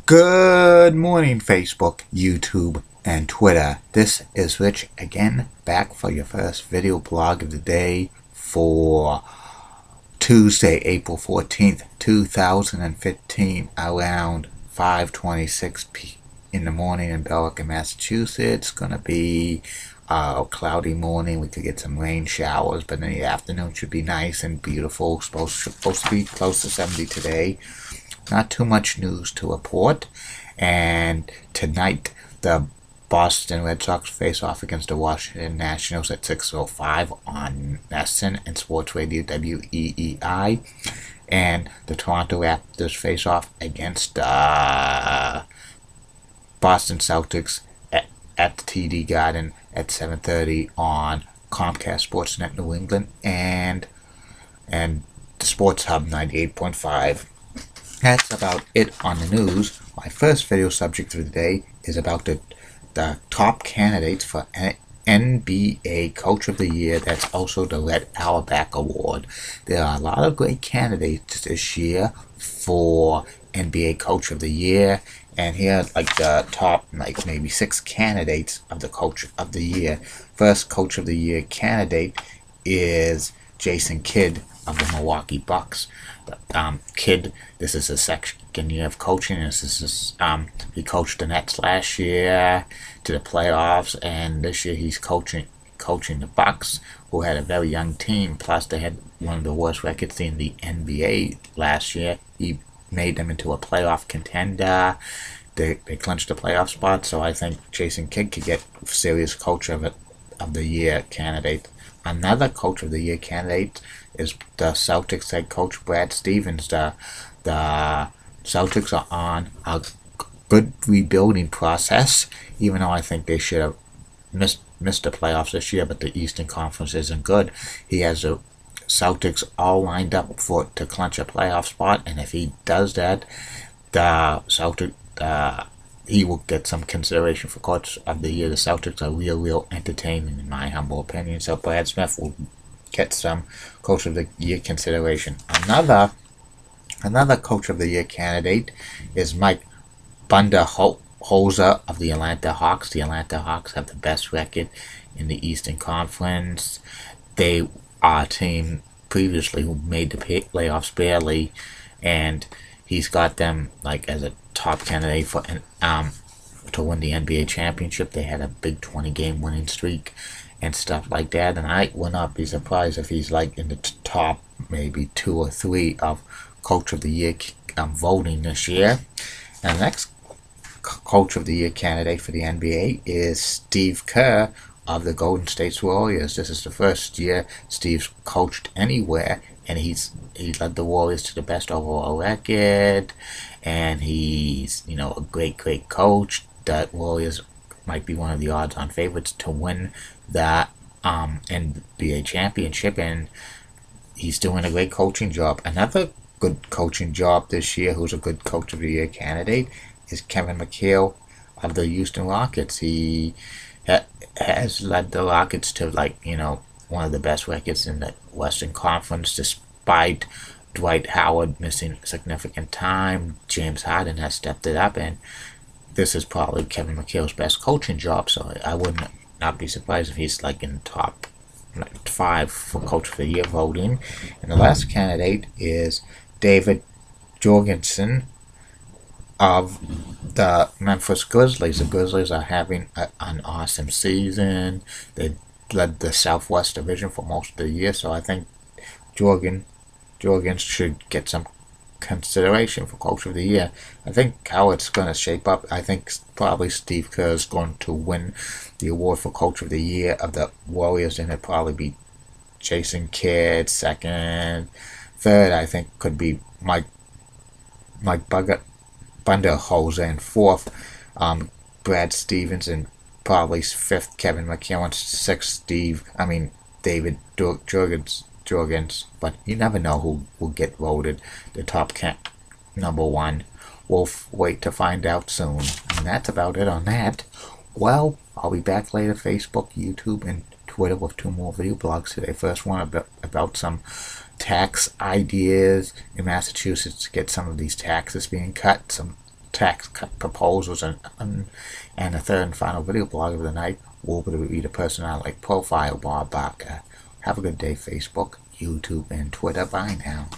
Good morning, Facebook, YouTube, and Twitter. This is Rich again, back for your first video blog of the day for Tuesday, April 14th, 2015, around 5:26 in the morning in Belleville, Massachusetts. Gonna be a cloudy morning. We could get some rain showers, but in the afternoon should be nice and beautiful. Supposed to be close to 70 today. Not too much news to report. And tonight, the Boston Red Sox face off against the Washington Nationals at 6:05 on NESN and Sports Radio WEEI. And the Toronto Raptors face off against Boston Celtics at the TD Garden at 7:30 on Comcast Sportsnet New England and the Sports Hub 98.5. That's about it on the news. My first video subject for the day is about the top candidates for NBA Coach of the Year. That's also the Red Auerbach Award. There are a lot of great candidates this year for NBA Coach of the Year. And here are like the top maybe 6 candidates of the Coach of the Year. First Coach of the Year candidate is Jason Kidd of the Milwaukee Bucks. Kidd, this is his second year of coaching. He coached the Nets last year to the playoffs, and this year he's coaching the Bucks, who had a very young team. Plus, they had one of the worst records in the NBA last year. He made them into a playoff contender. They clinched the playoff spot, so I think Jason Kidd could get serious Coach of the Year candidate. Another Coach of the Year candidate is the Celtics head coach Brad Stevens. The Celtics are on a good rebuilding process, even though I think they should have missed the playoffs this year, but the Eastern Conference isn't good. He has the Celtics all lined up to clinch a playoff spot, and if he does that, he will get some consideration for Coach of the Year. The Celtics are real entertaining in my humble opinion, so Brad Smith will get some Coach of the Year consideration. Another Coach of the Year candidate is Mike Budenholzer of the Atlanta Hawks. The Atlanta Hawks have the best record in the Eastern Conference. They are a team previously who made the playoffs barely, and he's got them as a top candidate for to win the NBA championship. They had a big 20-game winning streak and stuff like that, and I would not be surprised if he's in the top maybe 2 or 3 of Coach of the Year voting this year. And the next Coach of the Year candidate for the NBA is Steve Kerr of the Golden State Warriors. This is the first year Steve's coached anywhere, and he led the Warriors to the best overall record, and he's a great coach. The Warriors might be one of the odds-on favorites to win that NBA championship, and he's doing a great coaching job. Another good coaching job this year, who's a good Coach of the Year candidate, is Kevin McHale of the Houston Rockets. He has led the Rockets to one of the best records in the Western Conference, despite Dwight Howard missing significant time. James Harden has stepped it up, and this is probably Kevin McHale's best coaching job, so I would not be surprised if he's in the top 5 for Coach of the Year voting. And the last candidate is David Jorgensen of the Memphis Grizzlies. The Grizzlies are having an awesome season. They led the Southwest Division for most of the year, so I think Jorgens should get some consideration for Coach of the Year. I think how it's going to shape up, I think probably Steve Kerr is going to win the award for Coach of the Year of the Warriors, and it'd probably be Jason Kidd. Second, third, I think could be Mike Budenholzer, and fourth, Brad Stevens, and probably fifth, Kevin McHale, and sixth, David Jorgens, but you never know who will get voted the top number 1. We'll wait to find out soon. And that's about it on that. Well, I'll be back later, Facebook, YouTube, and Twitter with 2 more video blogs today. First one about some tax ideas in Massachusetts to get some of these taxes being cut, some tax proposals, and the third and final video blog of the night will be the personality profile Bob Barker. Have a good day, Facebook, YouTube, and Twitter. Bye now.